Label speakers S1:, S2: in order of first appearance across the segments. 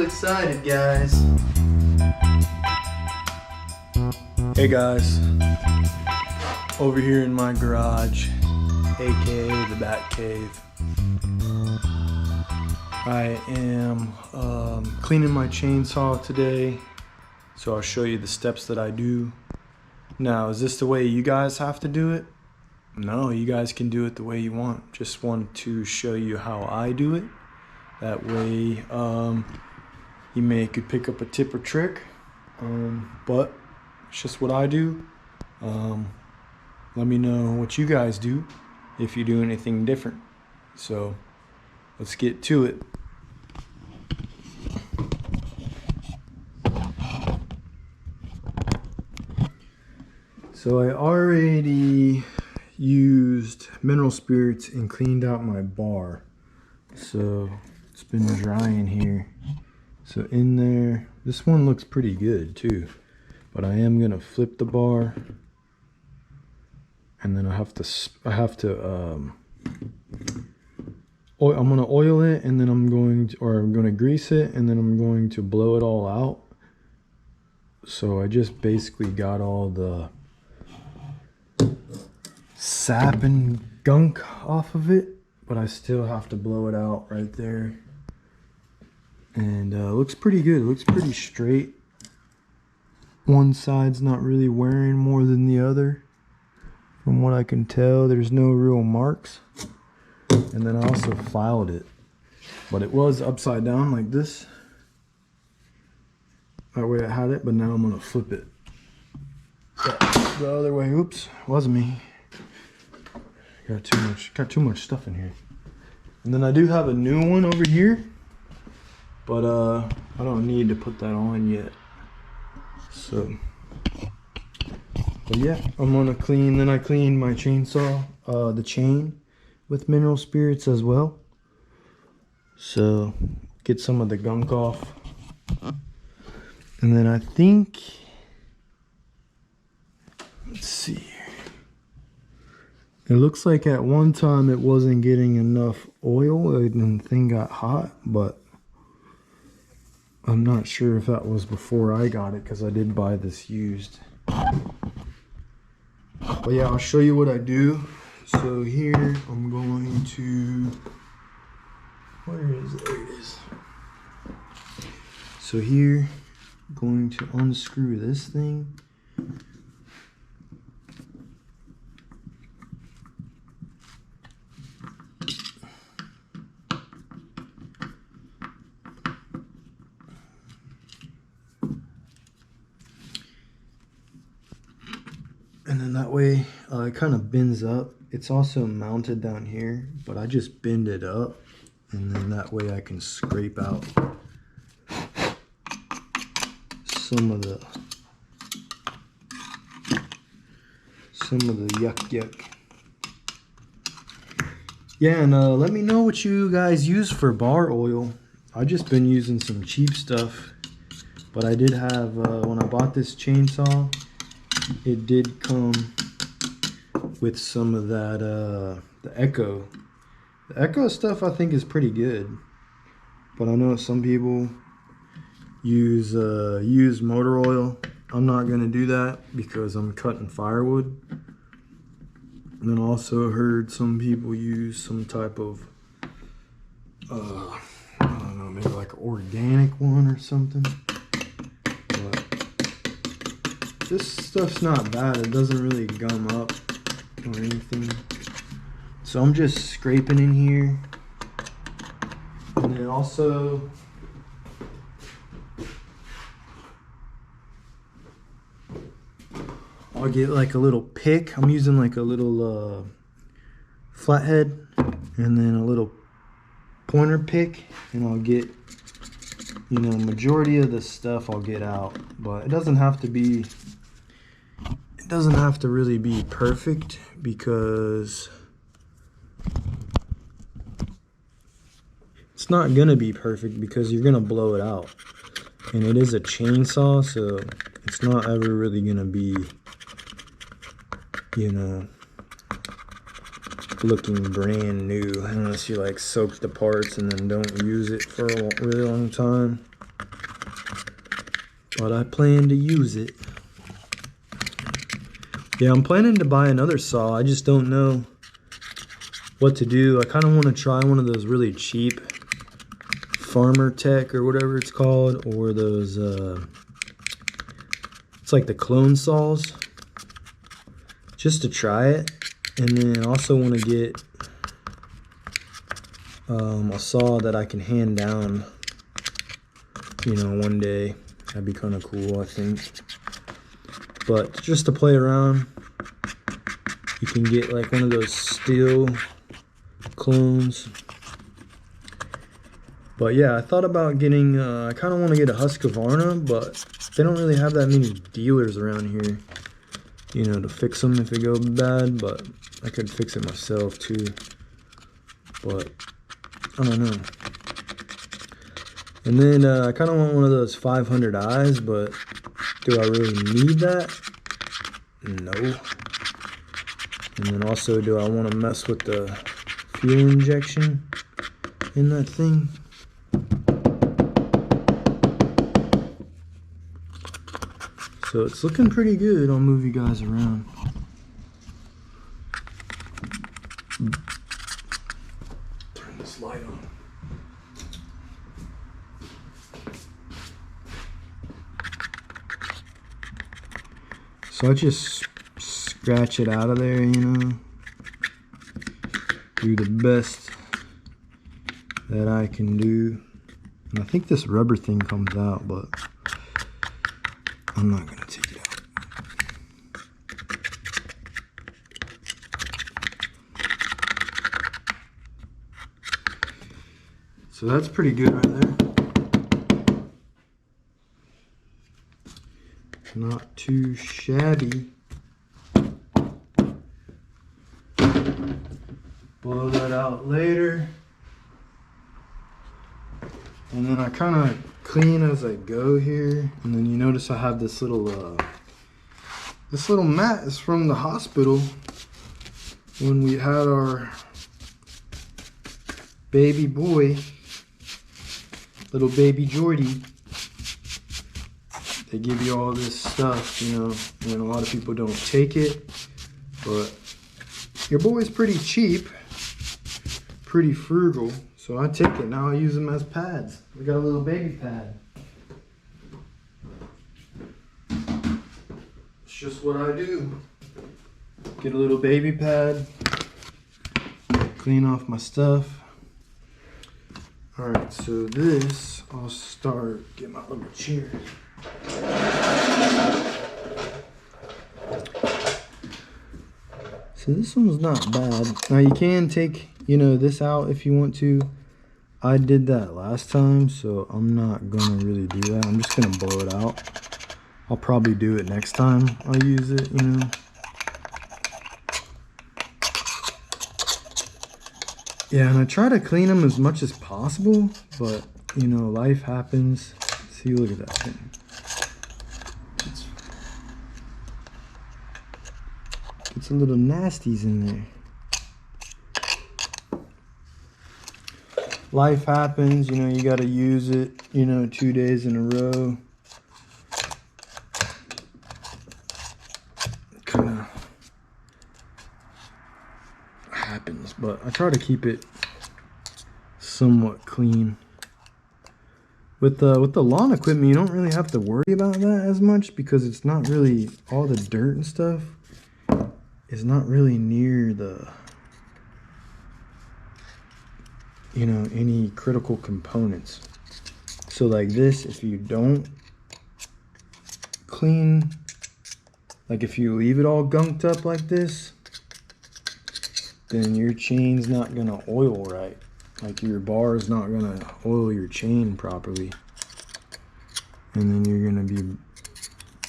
S1: excited, guys.
S2: Hey guys, over here in my garage, aka the Bat Cave. I am cleaning my chainsaw today, so I'll show you the steps that I do. Now, is this the way you guys have to do it? No, you guys can do it the way you want. Just want to show you how I do it. That way, you could pick up a tip or trick, but it's just what I do. Let me know what you guys do, if you do anything different. So, let's get to it. So I already used mineral spirits and cleaned out my bar. So it's been drying here. So in there, this one looks pretty good too. But I am gonna flip the bar, and then I'm gonna oil it, and then I'm gonna grease it, and then I'm going to blow it all out. So I just basically got all the sap and gunk off of it, but I still have to blow it out right there. And it looks pretty good. It looks pretty straight. One side's not really wearing more than the other. From what I can tell, there's no real marks. And then I also filed it, but it was upside down like this. That way I had it, but now I'm gonna flip it the other way. Oops, wasn't me. Got too much stuff in here. And then I do have a new one over here, but I don't need to put that on yet. So, but yeah, I'm gonna clean. Then I cleaned my chainsaw, the chain, with mineral spirits as well. So, get some of the gunk off. And then I think, let's see. It looks like at one time it wasn't getting enough oil and the thing got hot, but I'm not sure if that was before I got it, because I did buy this used. But yeah, I'll show you what I do. So here I'm going to, where is it? There it is. So here I'm going to unscrew this thing. And then that way it kind of bends up. It's also mounted down here, but I just bend it up, and then that way I can scrape out some of the yuck. Yeah, and let me know what you guys use for bar oil. I've just been using some cheap stuff, but I did have, when I bought this chainsaw, it did come with some of that, the Echo. The Echo stuff I think is pretty good, but I know some people use motor oil. I'm not gonna do that because I'm cutting firewood. And then also heard some people use some type of, I don't know, maybe like an organic one or something. This stuff's not bad. It doesn't really gum up or anything. So I'm just scraping in here. And then also, I'll get like a little pick. I'm using like a little flathead and then a little pointer pick. And I'll get, you know, majority of the stuff I'll get out. But it doesn't have to be, it doesn't have to really be perfect, because it's not gonna be perfect because you're gonna blow it out, and it is a chainsaw, so it's not ever really gonna be, you know, looking brand new unless you like soak the parts and then don't use it for a really long time. but I plan to use it. Yeah, I'm planning to buy another saw. I just don't know what to do. I kind of want to try one of those really cheap Farmer Tech or whatever it's called, or those it's like the clone saws, just to try it. And then also want to get a saw that I can hand down, you know, one day. That'd be kind of cool, I think. But just to play around, you can get like one of those steel clones. But yeah, I thought about getting, I kind of want to get a Husqvarna, but they don't really have that many dealers around here, you know, to fix them if it goes bad. But I could fix it myself too. But I don't know. And then I kind of want one of those 500 eyes, but do I really need that? No. And then also, do I want to mess with the fuel injection in that thing? So it's looking pretty good. I'll move you guys around. Turn this light on. So I just scratch it out of there, you know. Do the best that I can do. And I think this rubber thing comes out, but I'm not gonna take it out. So that's pretty good right there. Not too shabby. Blow that out later. And then I kind of clean as I go here. And then you notice I have this little mat is from the hospital when we had our baby boy, little baby Jordy. They give you all this stuff, you know, and a lot of people don't take it, but your boy's pretty cheap, pretty frugal, so I take it. Now I use them as pads. We got a little baby pad. It's just what I do. Get a little baby pad, clean off my stuff. All right, so this, I'll start, get my little chair. So this one's not bad. Now you can take, you know, this out if you want to. I did that last time, so I'm not gonna really do that. I'm just gonna blow it out. I'll probably do it next time I use it, you know. Yeah, and I try to clean them as much as possible, but you know, life happens. See, look at that thing. It's a little nasties in there. Life happens, you know, you gotta use it, you know, 2 days in a row. Kinda happens, but I try to keep it somewhat clean. With the lawn equipment, you don't really have to worry about that as much because it's not really, all the dirt and stuff is not really near the, you know, any critical components. So like this, if you don't clean, like if you leave it all gunked up like this, then your chain's not gonna oil right. Like your bar is not gonna oil your chain properly. And then you're gonna be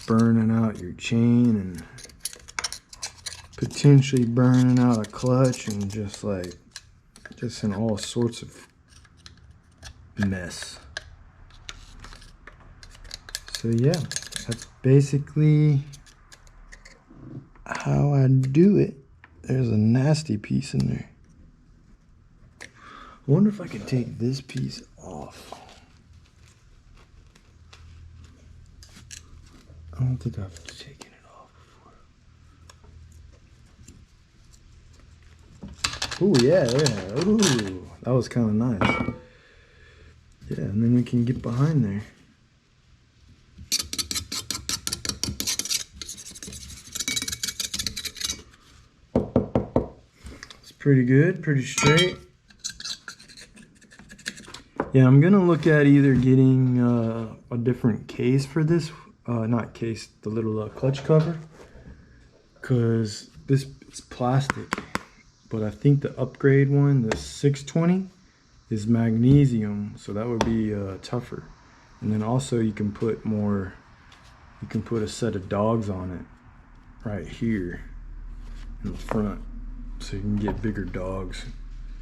S2: burning out your chain and potentially burning out a clutch and just in all sorts of mess. So yeah, that's basically how I do it. There's a nasty piece in there. I wonder if I can take this piece off. I don't think I've taken it off before. Ooh, yeah. Ooh, that was kind of nice. Yeah, and then we can get behind there. It's pretty good, pretty straight. Yeah, I'm gonna look at either getting a different case for this, not case, the little clutch cover, because this is plastic, but I think the upgrade one, the 620, is magnesium, so that would be tougher. And then also you can put more, you can put a set of dogs on it right here in the front, so you can get bigger dogs.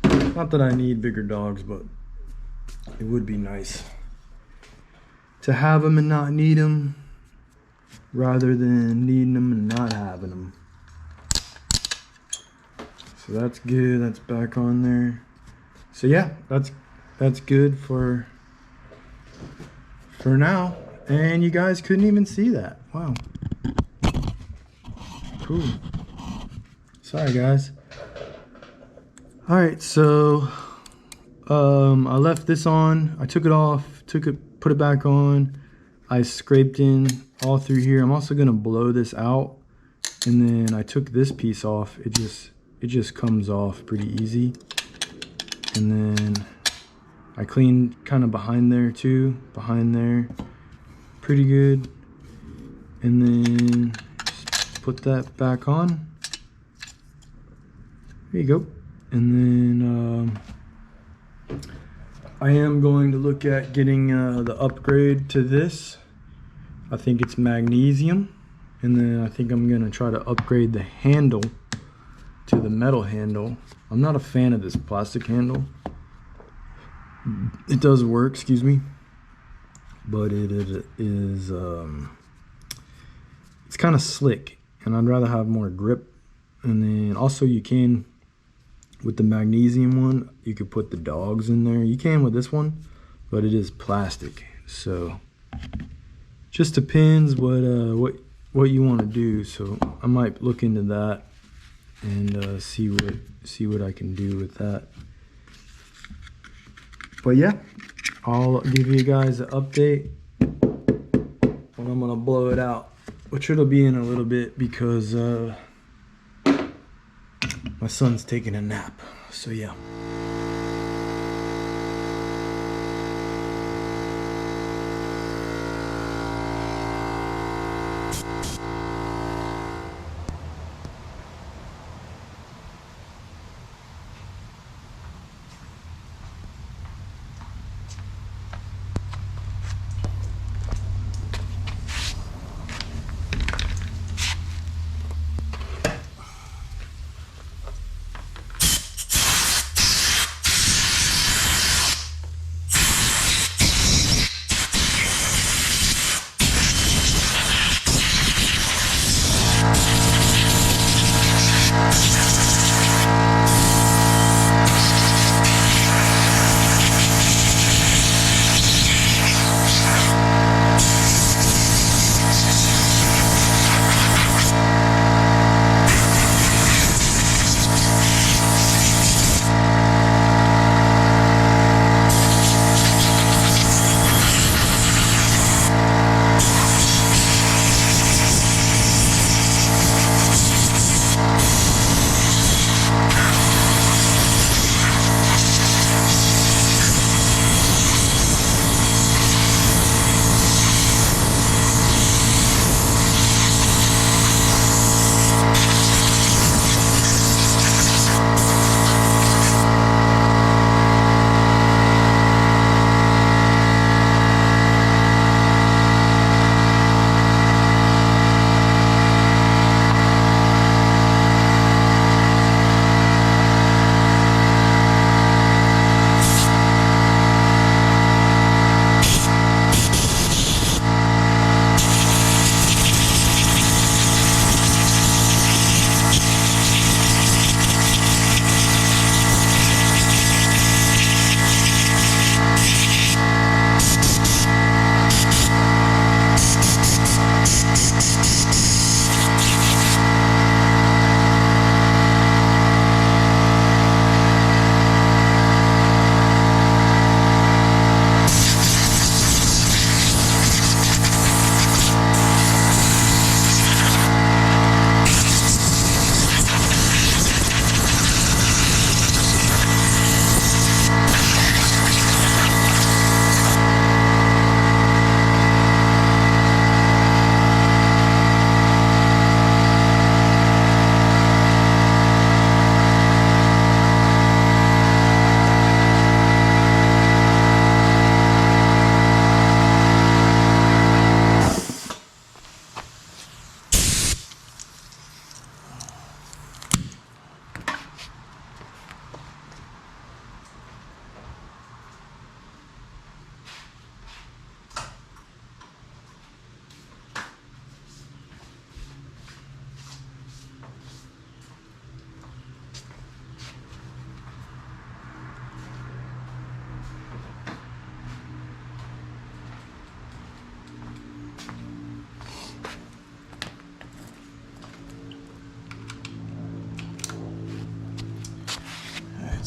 S2: Not that I need bigger dogs, but it would be nice to have them and not need them, rather than needing them and not having them. So that's good, that's back on there. So yeah, that's good for now. And you guys couldn't even see that. Wow. Cool. Sorry guys. All right, so I left this on, I took it off, put it back on. I scraped in all through here. I'm also gonna blow this out, and then I took this piece off. It just comes off pretty easy. And then I cleaned kind of behind there too, behind there, pretty good. And then just put that back on. There you go. And then I am going to look at getting the upgrade to this. I think it's magnesium. And then I think I'm gonna try to upgrade the handle to the metal handle. I'm not a fan of this plastic handle. It does work, excuse me, but it is it's kind of slick, and I'd rather have more grip. And then also you can, with the magnesium one, you could put the dogs in there. You can with this one, but it is plastic, so just depends what you want to do. So I might look into that and see what I can do with that. But yeah, I'll give you guys an update when I'm gonna blow it out, which it'll be in a little bit, because my son's taking a nap. So yeah.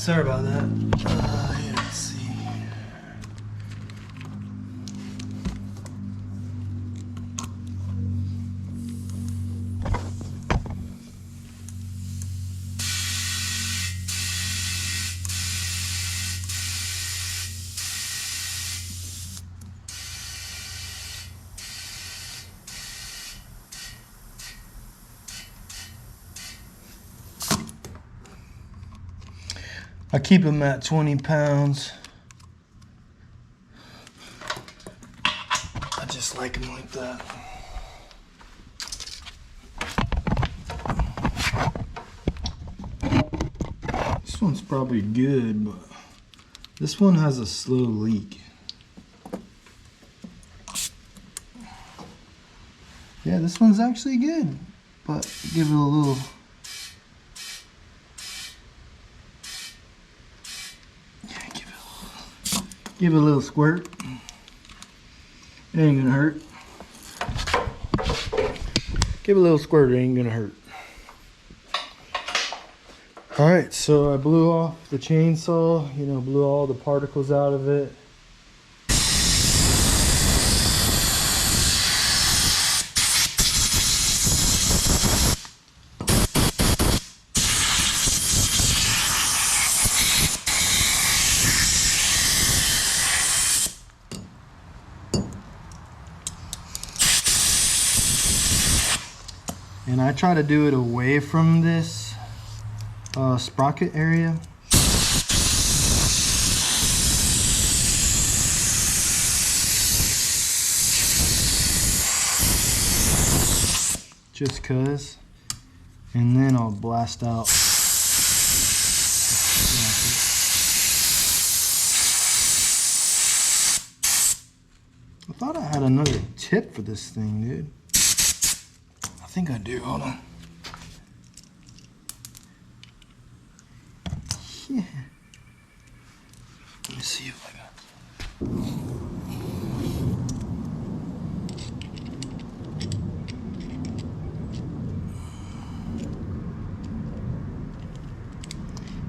S2: sorry about that. Yeah, let's see. I keep them at 20 pounds. I just like them like that. This one's probably good, but this one has a slow leak. Yeah, this one's actually good, but give it a little. Give it a little squirt. It ain't gonna hurt. Give it a little squirt, it ain't gonna hurt. Alright, so I blew off the chainsaw, you know, blew all the particles out of it. And I try to do it away from this sprocket area. Just cause. And then I'll blast out. I thought I had another tip for this thing, dude. I think I do, hold on. Yeah. Let me see if I got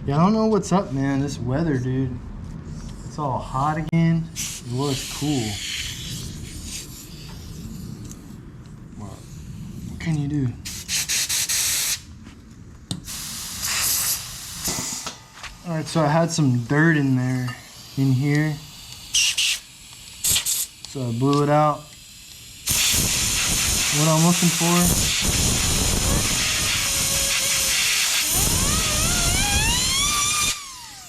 S2: Yeah, I don't know what's up, man. This weather, dude. It's all hot again. It was cool. What can you do? Alright, so I had some dirt in there, in here. So I blew it out. What I'm looking for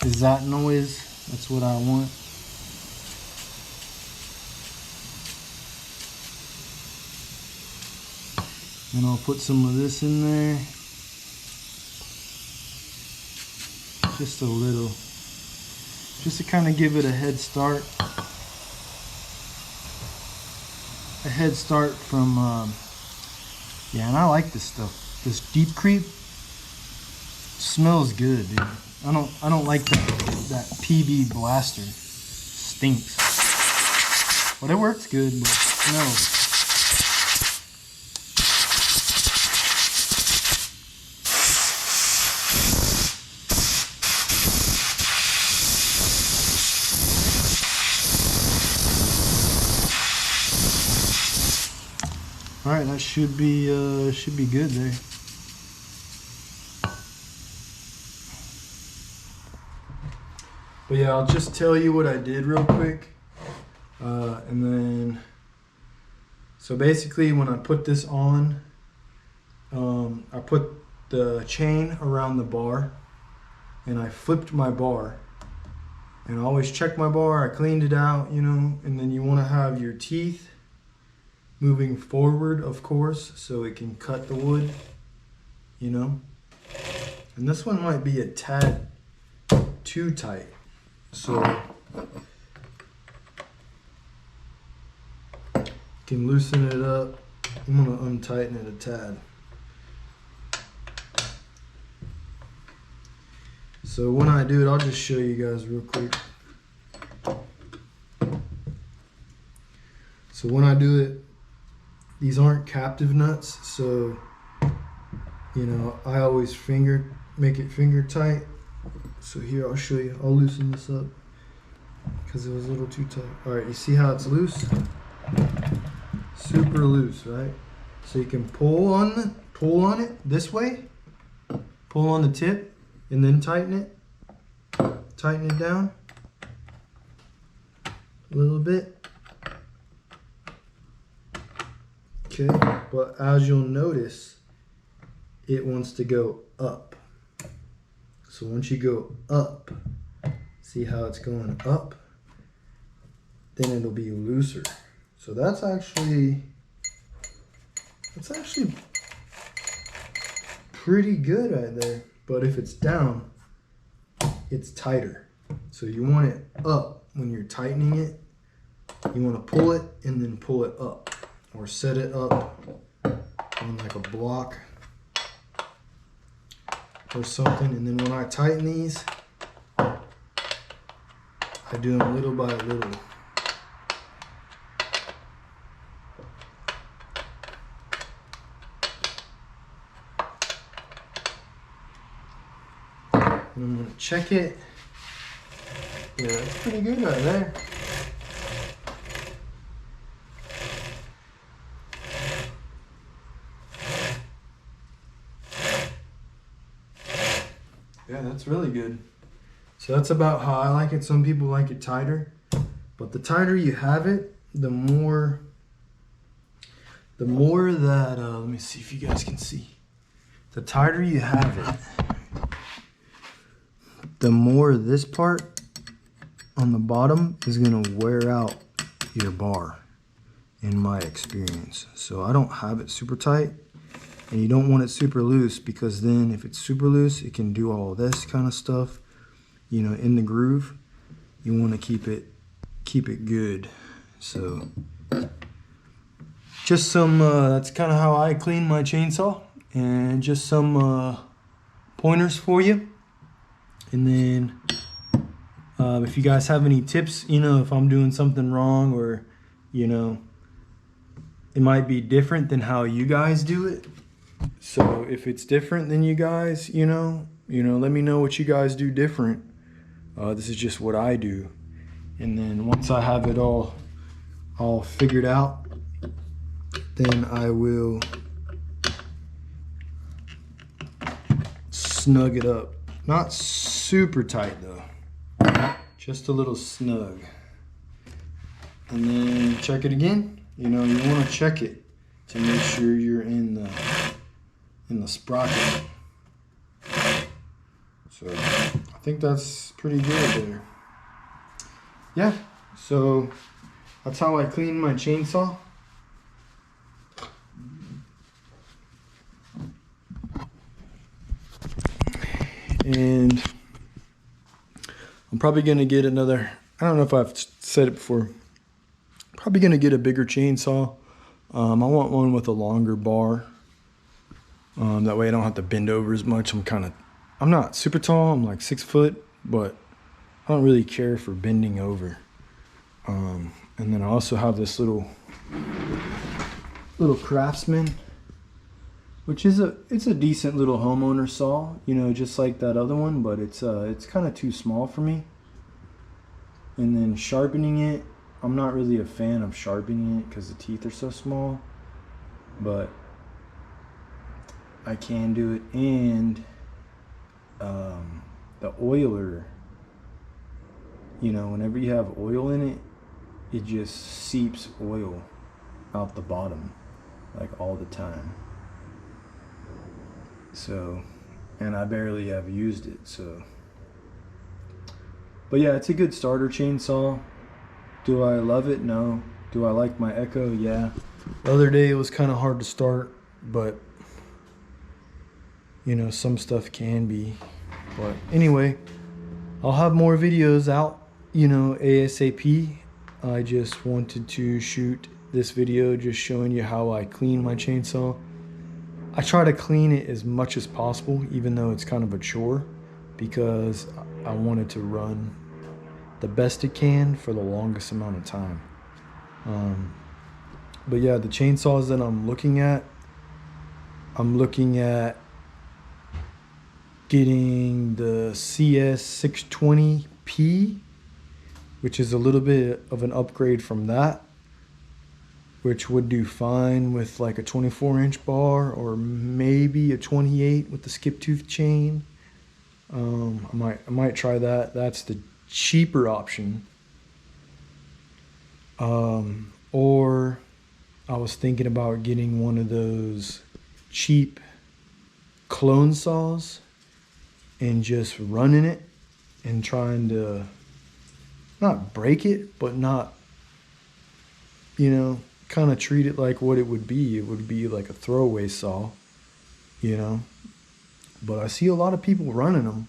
S2: is that noise. That's what I want. And I'll put some of this in there. Just a little. Just to kind of give it a head start. A head start from, yeah, and I like this stuff. This Deep Creep smells good, dude. I don't like that PB blaster. Stinks. But it works good, but no. All right, that should be good there. But yeah, I'll just tell you what I did real quick, and then so basically when I put this on, I put the chain around the bar, and I flipped my bar, and I always check my bar. I cleaned it out, you know, and then you want to have your teeth moving forward, of course, so it can cut the wood, you know. And this one might be a tad too tight, so you can loosen it up. I'm gonna untighten it a tad. So when I do it, I'll just show you guys real quick. So when I do it, these aren't captive nuts, so you know I always make it finger tight. So here, I'll show you. I'll loosen this up because it was a little too tight. All right, you see how it's loose? Super loose, right? So you can pull on it this way, pull on the tip, and then tighten it. Tighten it down a little bit. Okay, but as you'll notice, it wants to go up. So once you go up, see how it's going up? Then it'll be looser. So that's actually pretty good right there. But if it's down, it's tighter. So you want it up when you're tightening it. You want to pull it and then pull it up, or set it up on like a block or something. And then when I tighten these, I do them little by little. And I'm gonna check it. Yeah, that's pretty good right there. Yeah, that's really good. So that's about how I like it. Some people like it tighter, but the tighter you have it, the more that, let me see if you guys can see. The tighter you have it, the more this part on the bottom is gonna wear out your bar, in my experience. So I don't have it super tight, and you don't want it super loose, because then if it's super loose, it can do all this kind of stuff, you know, in the groove. You want to keep it good. So just some, that's kind of how I clean my chainsaw, and just some pointers for you. And then if you guys have any tips, you know, if I'm doing something wrong, or, you know, it might be different than how you guys do it. So if it's different than you guys, you know, let me know what you guys do different. This is just what I do. And then once I have it all figured out, then I will snug it up. Not super tight though, just a little snug. And then check it again. You know, you want to check it to make sure you're in the sprocket. So I think that's pretty good there. Yeah, so that's how I clean my chainsaw. And I'm probably gonna get another, I don't know if I've said it before, probably gonna get a bigger chainsaw. I want one with a longer bar. That way I don't have to bend over as much. I'm not super tall, I'm like 6 foot, but I don't really care for bending over. And then I also have this little Craftsman, which is it's a decent little homeowner saw, you know, just like that other one, but it's kind of too small for me. And then sharpening it, I'm not really a fan of sharpening it because the teeth are so small, but I can do it. And the oiler, you know, whenever you have oil in it, it just seeps oil out the bottom like all the time. So, and I barely have used it, so. But yeah, it's a good starter chainsaw. Do I love it? No. Do I like my Echo? Yeah. The other day it was kind of hard to start, but you know, some stuff can be. But anyway, I'll have more videos out, you know, ASAP. I just wanted to shoot this video just showing you how I clean my chainsaw. I try to clean it as much as possible, even though it's kind of a chore, because I want it to run the best it can for the longest amount of time. But yeah, the chainsaws that I'm looking at getting the CS620P, which is a little bit of an upgrade from that, which would do fine with like a 24-inch bar or maybe a 28 with the skip tooth chain. I might try that. That's the cheaper option. Or I was thinking about getting one of those cheap clone saws and just running it and trying to not break it, but not, you know, kind of treat it like what it would be. It would be like a throwaway saw, you know. But I see a lot of people running them,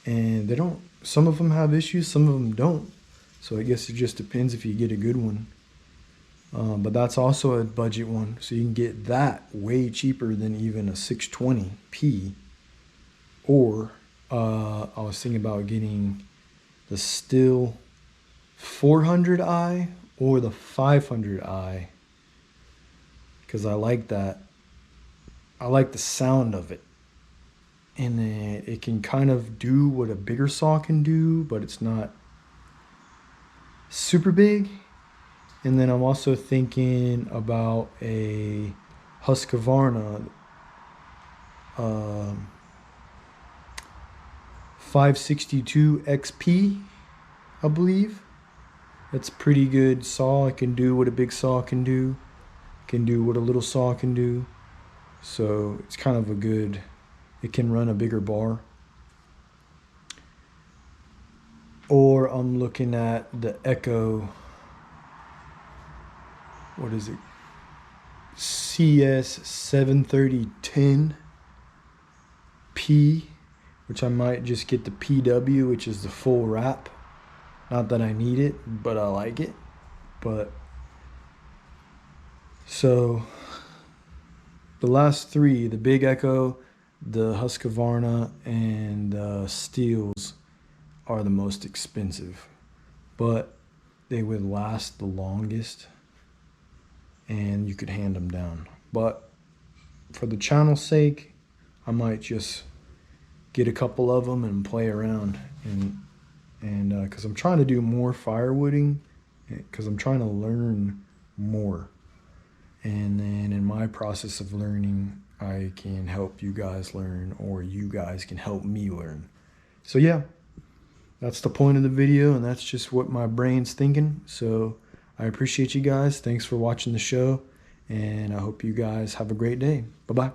S2: and they don't. Some of them have issues, some of them don't. So I guess it just depends if you get a good one. But that's also a budget one, so you can get that way cheaper than even a 620p. Or I was thinking about getting the Stihl 400i or the 500i, because I like that. I like the sound of it, and it can kind of do what a bigger saw can do, but it's not super big. And then I'm also thinking about a Husqvarna 562 XP, I believe. That's a pretty good saw. It can do what a big saw can do. It can do what a little saw can do. So it's kind of a good, it can run a bigger bar. Or I'm looking at the Echo, what is it? CS73010P, which I might just get the PW, which is the full wrap. Not that I need it, but I like it. But so the last three, the Big Echo, the Husqvarna, and the Stihls, are the most expensive, but they would last the longest and you could hand them down. But for the channel's sake, I might just get a couple of them and play around, and because I'm trying to do more firewooding, because I'm trying to learn more, and then in my process of learning I can help you guys learn, or you guys can help me learn. So yeah, that's the point of the video, and that's just what my brain's thinking. So I appreciate you guys. Thanks for watching the show, and I hope you guys have a great day. Bye-bye.